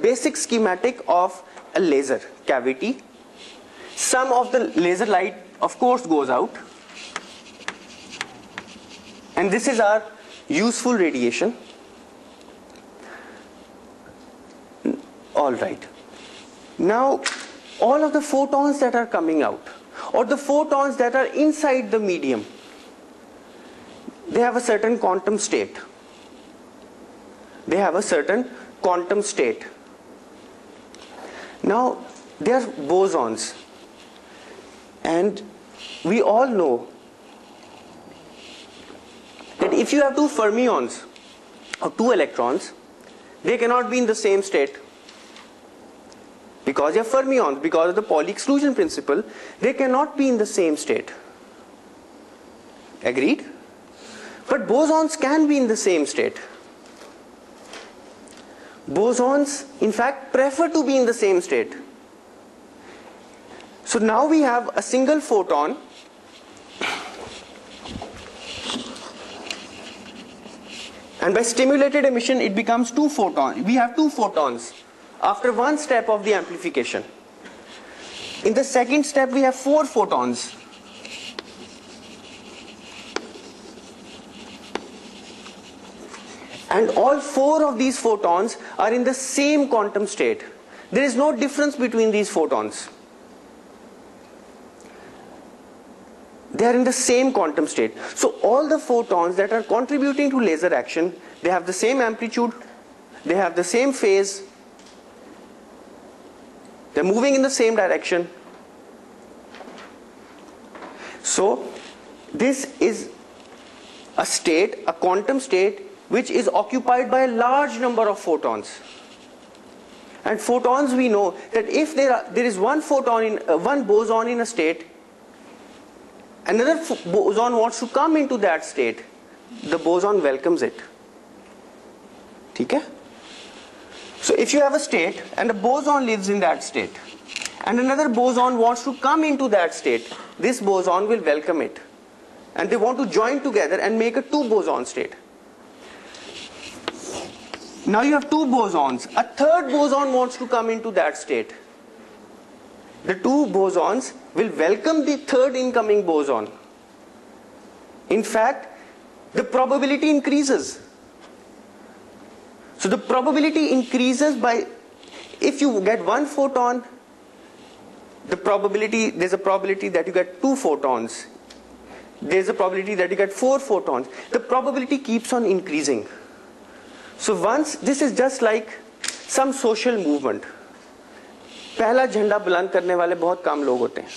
basic schematic of a laser cavity. Some of the laser light of course goes out, and this is our useful radiation. All right. Now all of the photons that are coming out, or the photons that are inside the medium, they have a certain quantum state. They have a certain quantum state. Now they are bosons, and we all know that if you have two fermions or two electrons, they cannot be in the same state. Because they are fermions, because of the Pauli exclusion principle, they cannot be in the same state. Agreed? But bosons can be in the same state. Bosons, in fact, prefer to be in the same state. So now we have a single photon, and by stimulated emission it becomes two photons. We have two photons after one step of the amplification. In the second step we have four photons. And all four of these photons are in the same quantum state. There is no difference between these photons. They are in the same quantum state. So all the photons that are contributing to laser action, they have the same amplitude, they have the same phase, they're moving in the same direction. So this is a state, a quantum state, which is occupied by a large number of photons. And photons, we know that if there is one boson in a state, another boson wants to come into that state, the boson welcomes it. Okay? So if you have a state and a boson lives in that state, and another boson wants to come into that state, this boson will welcome it. And they want to join together and make a two boson state. Now you have two bosons. A third boson wants to come into that state. The two bosons will welcome the third incoming boson. In fact, the probability increases. So the probability increases by, if you get one photon, there's a probability that you get two photons. There's a probability that you get four photons. The probability keeps on increasing. So once, this is just like some social movement. पहला झंडा बुलंद करने वाले बहुत कम लोग होते हैं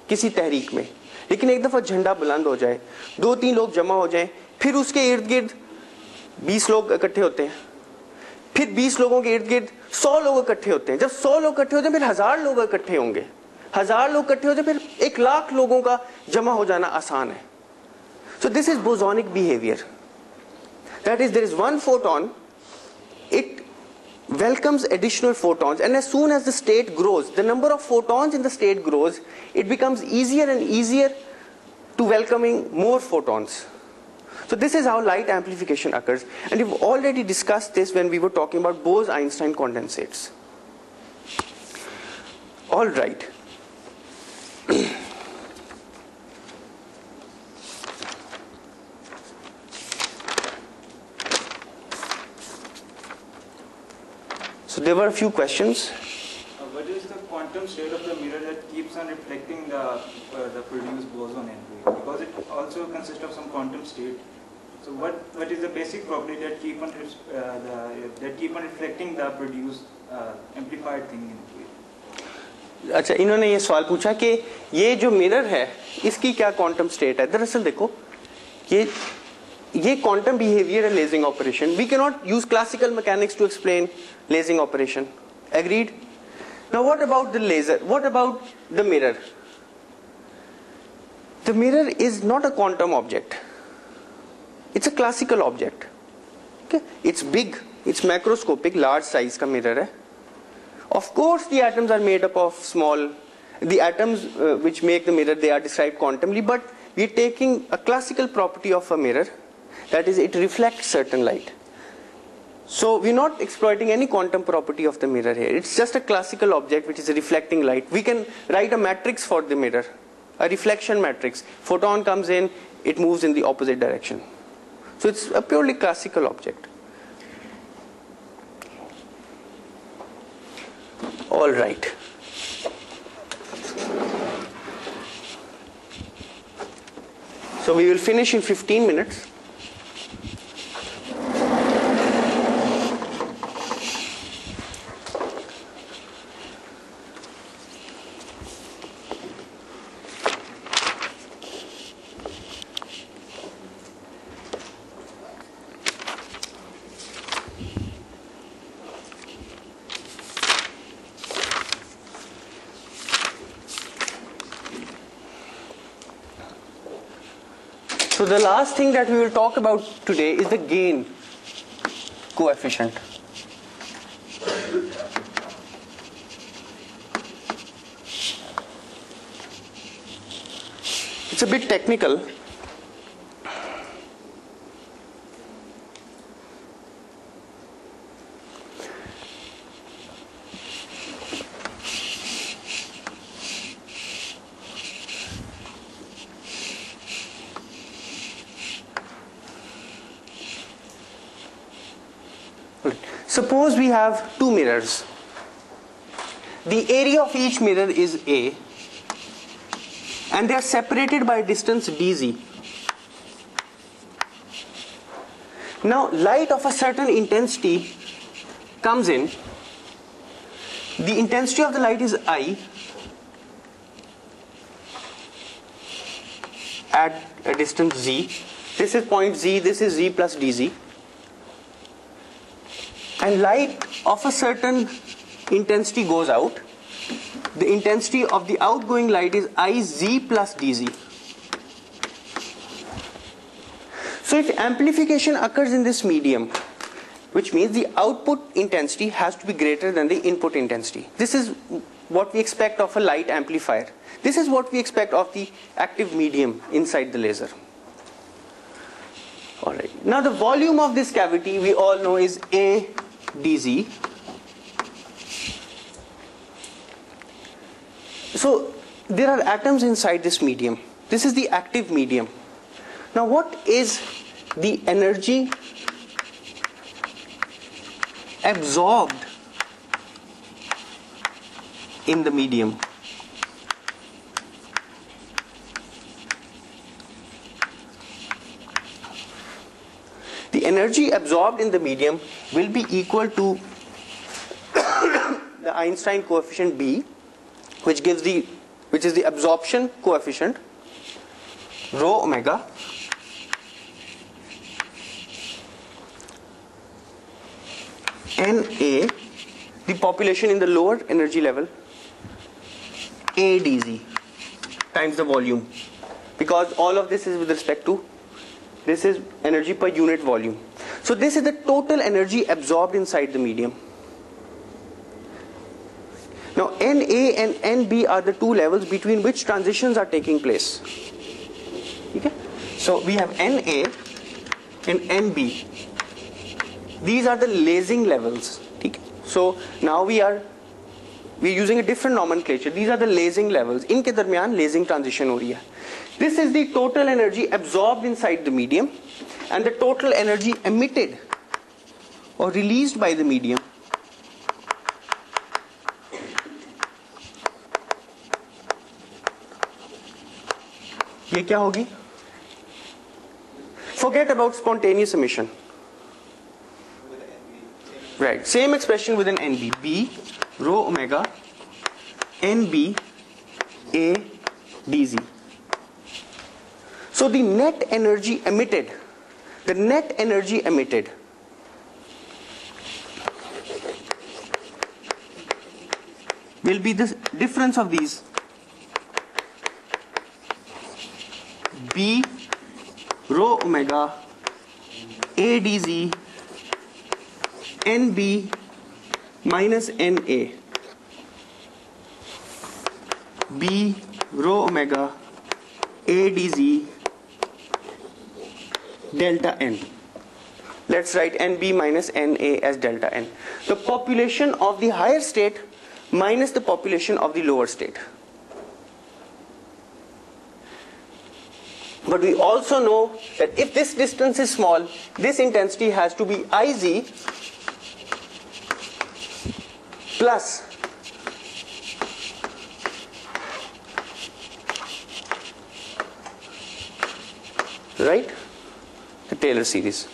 किसी तहरीक में, लेकिन एक दफा झंडा बुलंद हो जाए, दो तीन लोग जमा हो जाएं, फिर उसके इर्द गिर्द 20 लोग इकट्ठे होते हैं, फिर 20 लोगों के इर्द गिर्द 100 लोग इकट्ठे होते हैं, जब 100 लोग इकट्ठे होते हैं फिर 1000 लोग इकट्ठे होंगे, 1000 लोग इकट्ठे होते हैं फिर 1 लाख लोगों का जमा हो जाना आसान है. So this is bosonic behavior. That is, there is one photon, it welcomes additional photons, and as soon as the state grows, the number of photons in the state grows, it becomes easier and easier to welcoming more photons. So this is how light amplification occurs, and we've already discussed this when we were talking about Bose-Einstein condensates. All right. So there were a few questions. What is the quantum state of the mirror that keeps on reflecting the produced boson into it? Because it also consists of some quantum state. So what is the basic property that keep on reflecting the produced amplified thing into it? अच्छा, इन्होंने ये सवाल पूछा कि ये जो mirror है इसकी क्या क्वांटम स्टेट है. दरअसल देखो, ये quantum behavior and lasing operation. We cannot use classical mechanics to explain lasing operation. Agreed? Now what about the laser? What about the mirror? The mirror is not a quantum object. It's a classical object. Okay? It's big, it's macroscopic, large size का mirror है. Of course the atoms are made up of small, the atoms which make the mirror, they are described quantumly, but we are taking a classical property of a mirror, that is, it reflects certain light. So we're not exploiting any quantum property of the mirror here. It's just a classical object which is reflecting light. We can write a matrix for the mirror, a reflection matrix. Photon comes in, it moves in the opposite direction. So it's a purely classical object. All right. So we will finish in 15 minutes. So the last thing that we will talk about today is the gain coefficient. It's a bit technical. Suppose we have two mirrors. The area of each mirror is A, and they are separated by a distance dz. Now light of a certain intensity comes in. The intensity of the light is I at a distance z. This is point z, this is z plus dz. And light of a certain intensity goes out. The intensity of the outgoing light is Iz plus dz. So if amplification occurs in this medium, which means the output intensity has to be greater than the input intensity. This is what we expect of a light amplifier. This is what we expect of the active medium inside the laser. Alright. Now the volume of this cavity we all know is A dz. So there are atoms inside this medium. This is the active medium. Now what is the energy absorbed in the medium? The energy absorbed in the medium will be equal to the Einstein coefficient B, which is the absorption coefficient, rho omega, Na, the population in the lower energy level, A dz, times the volume, because all of this is with respect to, this is energy per unit volume. So this is the total energy absorbed inside the medium. Now Na and Nb are the two levels between which transitions are taking place. Okay? So we have Na and Nb. These are the lasing levels. Okay? So now we're using a different nomenclature. These are the lasing levels. इनके दरमियान lasing transition हो रही है. This is the total energy absorbed inside the medium and the total energy emitted or released by the medium. ये क्या होगी? Forget about spontaneous emission. Right, same expression with an NB. B rho omega NB A dz. So the net energy emitted will be the difference of these. B rho omega A dz NB minus Na. B rho omega A dz delta n. let's write NB minus NA as delta N. The population of the higher state minus the population of the lower state. But we also know that if this distance is small, this intensity has to be Iz plus right, the Taylor series.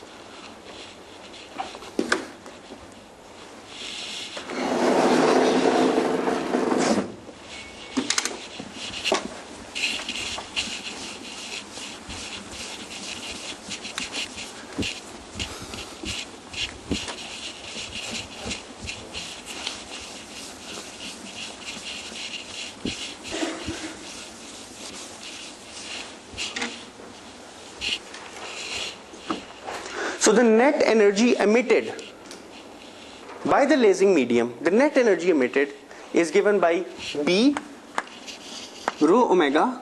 So the net energy emitted by the lasing medium, the net energy emitted is given by B rho omega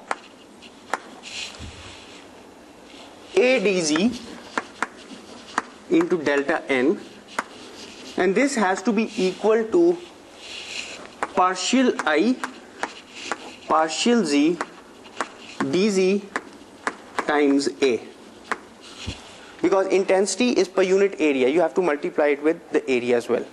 A dz into delta N, and this has to be equal to partial I partial Z dz times A. Because intensity is per unit area, you have to multiply it with the area as well.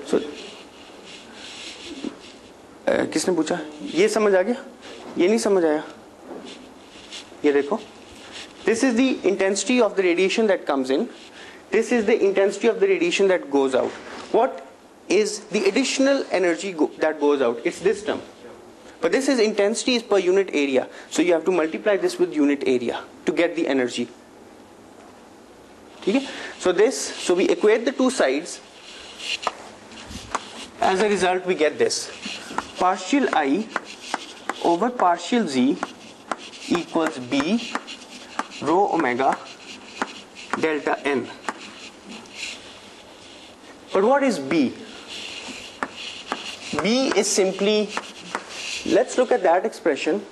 So, किसने पूछा? ये समझ आ गया? ये नहीं समझ आया? ये देखो. This is the intensity of the radiation that comes in. This is the intensity of the radiation that goes out. What is the additional energy that goes out? It's this term. But this is intensity is per unit area. So you have to multiply this with unit area to get the energy. Okay? So we equate the two sides. As a result, we get this. Partial I over partial Z equals B rho omega delta N. But what is B? B is simply, let's look at that expression.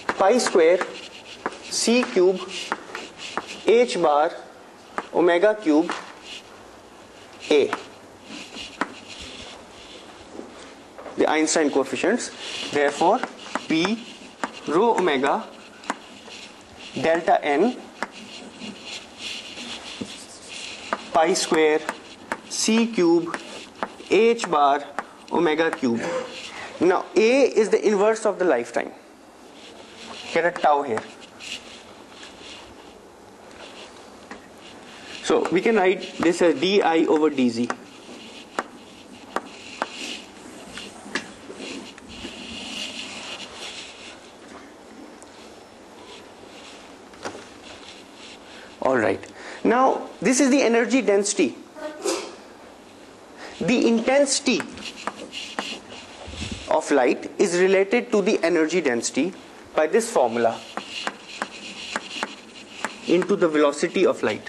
Pi square C cube H bar omega cube A. The Einstein coefficients. Therefore, P rho omega delta N pi square C cube H bar omega cube. Now A is the inverse of the lifetime. Get a tau here. So we can write this as di over dz. Alright. Now this is the energy density. The intensity of light is related to the energy density by this formula into the velocity of light.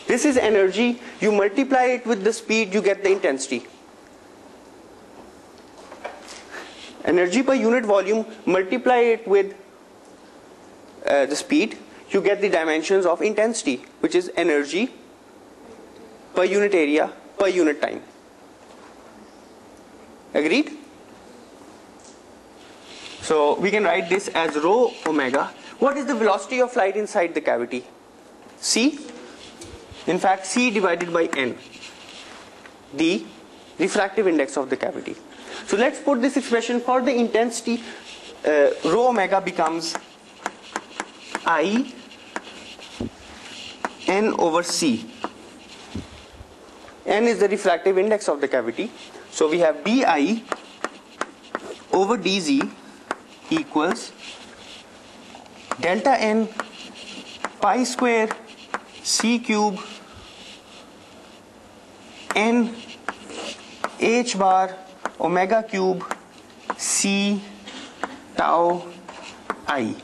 This is energy, you multiply it with the speed, you get the intensity. Energy per unit volume, multiply it with the speed, you get the dimensions of intensity, which is energy per unit area per unit time. Agreed? So we can write this as rho omega. What is the velocity of light inside the cavity? C. In fact, C divided by N, the refractive index of the cavity. So let's put this expression for the intensity. Rho omega becomes I N over C. N is the refractive index of the cavity. So we have dI over dz equals delta N pi square C cube N H bar omega cube C tau I.